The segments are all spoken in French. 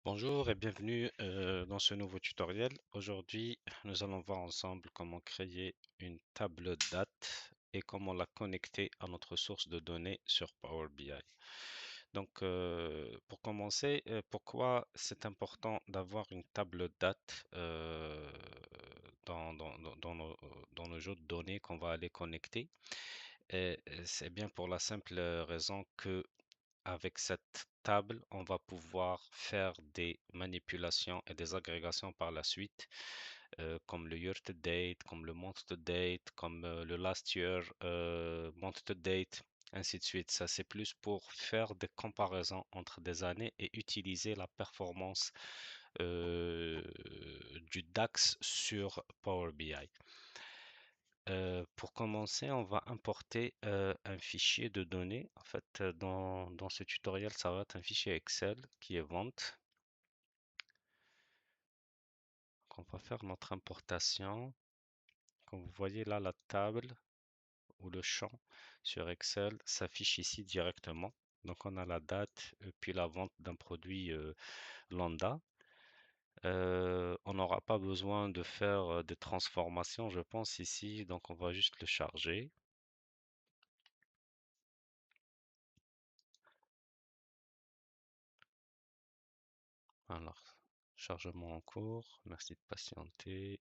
Bonjour et bienvenue dans ce nouveau tutoriel. Aujourd'hui, nous allons voir ensemble comment créer une table date et comment la connecter à notre source de données sur Power BI. Donc, pour commencer, pourquoi c'est important d'avoir une table date dans nos jeux de données qu'on va aller connecter? C'est bien pour la simple raison que avec cette table, on va pouvoir faire des manipulations et des agrégations par la suite, comme le year to date, comme le month to date, comme le last year month to date, ainsi de suite. Ça, c'est plus pour faire des comparaisons entre des années et utiliser la performance euh, du DAX sur Power BI. Pour commencer, on va importer un fichier de données. En fait, dans ce tutoriel, ça va être un fichier Excel qui est vente. Donc, on va faire notre importation. Comme vous voyez là, la table ou le champ sur Excel s'affiche ici directement. Donc, on a la date puis la vente d'un produit lambda. On n'aura pas besoin de faire des transformations, je pense, ici. Donc, on va juste le charger. Alors, chargement en cours, merci de patienter.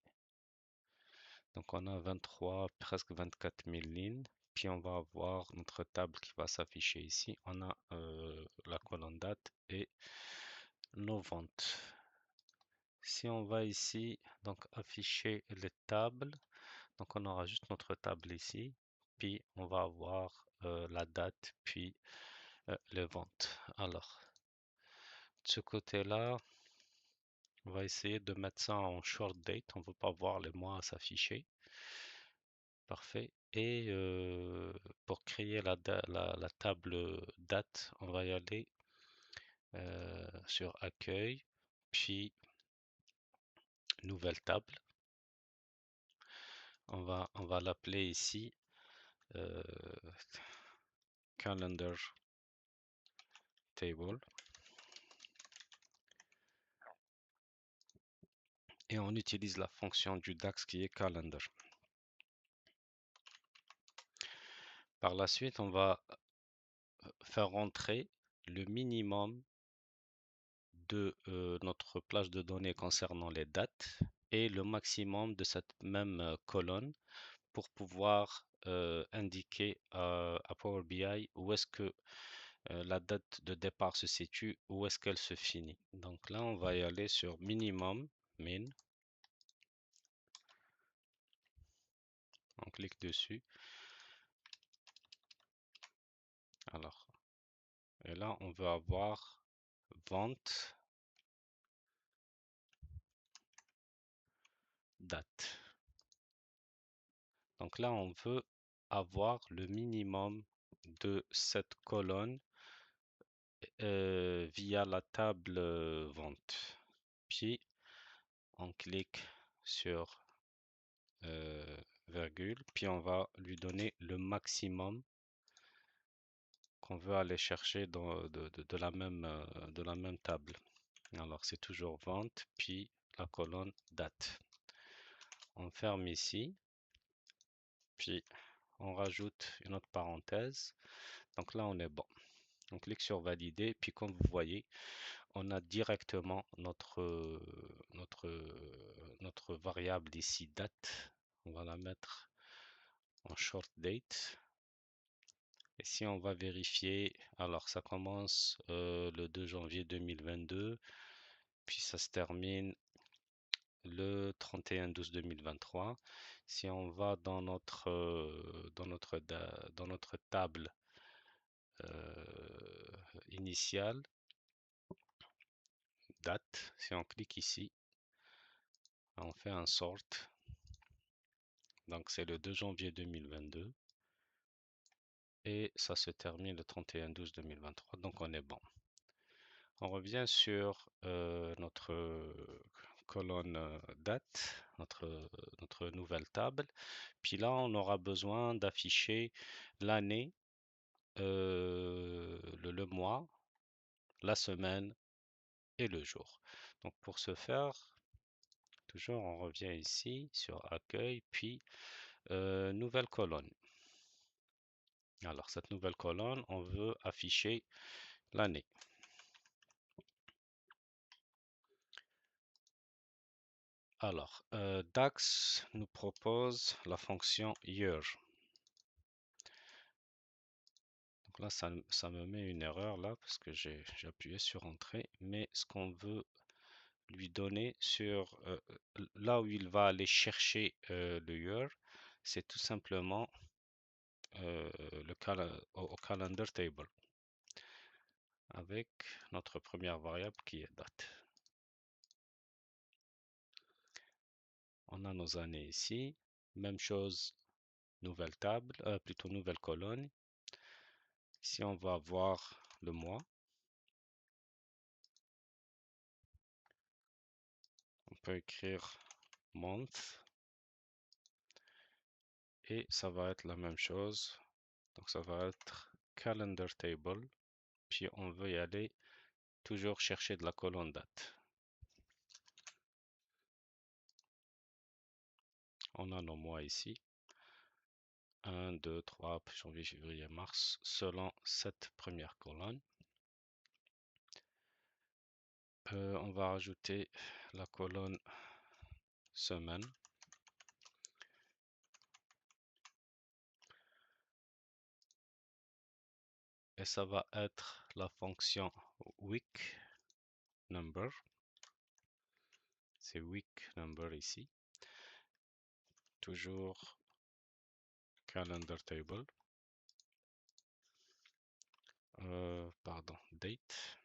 Donc on a 23, presque 24 000 lignes. Puis on va avoir notre table qui va s'afficher ici. On a la colonne date et nos ventes. Si on va ici, donc afficher les tables, donc on aura juste notre table ici. Puis on va avoir la date, puis les ventes. Alors, de ce côté-là, on va essayer de mettre ça en short date. On ne veut pas voir les mois s'afficher. Parfait. Et pour créer la table date, on va y aller sur accueil, puis nouvelle table. On va l'appeler ici euh, calendar table. Et on utilise la fonction du DAX qui est calendar. Par la suite, on va faire rentrer le minimum de notre plage de données concernant les dates et le maximum de cette même colonne pour pouvoir indiquer à Power BI où est-ce que la date de départ se situe, où est-ce qu'elle se finit. Donc là, on va y aller sur minimum, min, on clique dessus. Alors, et là, on veut avoir vente, date. Donc là, on veut avoir le minimum de cette colonne via la table vente. Puis, on clique sur virgule, puis on va lui donner le maximum qu'on veut aller chercher de la même table. Alors, c'est toujours vente, puis la colonne date. On ferme ici, puis on rajoute une autre parenthèse. Donc là, on est bon. On clique sur valider, puis comme vous voyez, on a directement notre variable ici, date. On va la mettre en short date. Et si on va vérifier, alors ça commence le 2 janvier 2022, puis ça se termine le 31/12/2023. Si on va dans notre table initiale, date, si on clique ici, on fait un sort. Donc c'est le 2 janvier 2022 et ça se termine le 31/12/2023. Donc on est bon. On revient sur notre colonne date, notre nouvelle table. Puis là, on aura besoin d'afficher l'année, le mois, la semaine et le jour. Donc pour ce faire, toujours on revient ici sur accueil, puis nouvelle colonne. Alors cette nouvelle colonne, on veut afficher l'année. Alors, DAX nous propose la fonction year. Donc là, ça me met une erreur là parce que j'ai appuyé sur entrée. Mais ce qu'on veut lui donner sur là où il va aller chercher le year, c'est tout simplement au calendar table avec notre première variable qui est date. On a nos années ici. Même chose, nouvelle table, plutôt nouvelle colonne. Ici, on va voir le mois. On peut écrire month et ça va être la même chose. Donc ça va être calendar table. Puis on veut y aller toujours chercher de la colonne date. On a nos mois ici. 1, 2, 3, janvier, février, mars, selon cette première colonne. On va rajouter la colonne semaine. Et ça va être la fonction week number. C'est week number ici. Toujours calendar table. Pardon, date.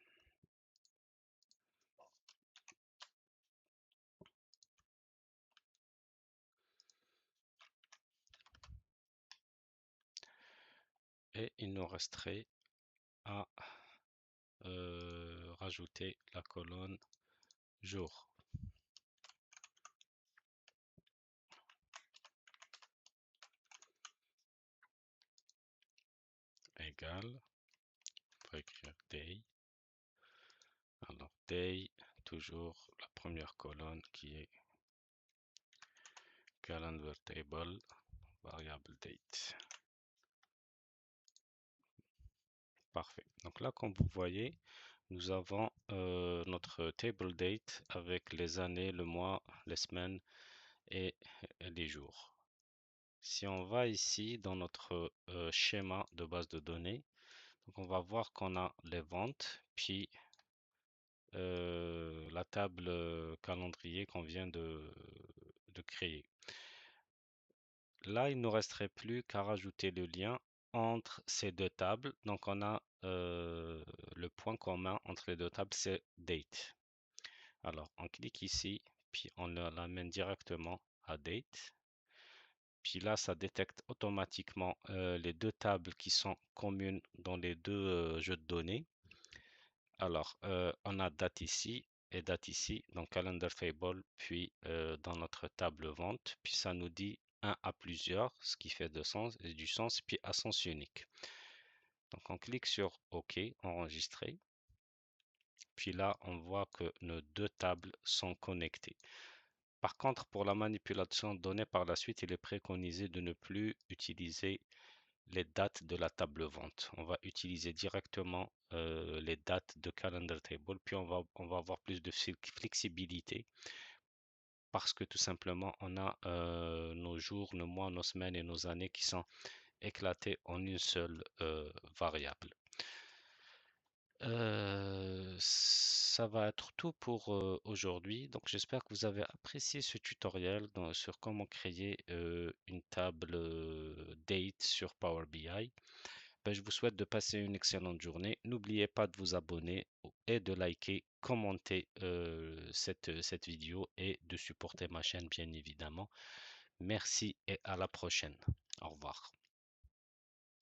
Et il nous resterait à rajouter la colonne jour. Égale, on va écrire day. Alors day, toujours la première colonne qui est calendar table, variable date. Parfait. Donc là, comme vous voyez, nous avons notre table date avec les années, le mois, les semaines et les jours. Si on va ici dans notre schéma de base de données, donc on va voir qu'on a les ventes, puis la table calendrier qu'on vient de créer. Là, il ne nous resterait plus qu'à rajouter le lien entre ces deux tables. Donc, on a le point commun entre les deux tables, c'est date. Alors, on clique ici, puis on l'amène directement à date. Puis là, ça détecte automatiquement les deux tables qui sont communes dans les deux jeux de données. Alors, on a date ici et date ici, donc calendar table, puis dans notre table vente, puis ça nous dit un à plusieurs, ce qui fait du sens, puis à sens unique. Donc on clique sur OK, enregistrer. Puis là, on voit que nos deux tables sont connectées. Par contre, pour la manipulation de données par la suite, il est préconisé de ne plus utiliser les dates de la table vente. On va utiliser directement les dates de calendar table, puis on va avoir plus de flexibilité parce que tout simplement, on a nos jours, nos mois, nos semaines et nos années qui sont éclatés en une seule variable. Ça va être tout pour aujourd'hui. Donc, j'espère que vous avez apprécié ce tutoriel sur comment créer une table date sur Power BI. Ben, je vous souhaite de passer une excellente journée. N'oubliez pas de vous abonner et de liker, commenter cette vidéo et de supporter ma chaîne, bien évidemment. Merci et à la prochaine. Au revoir.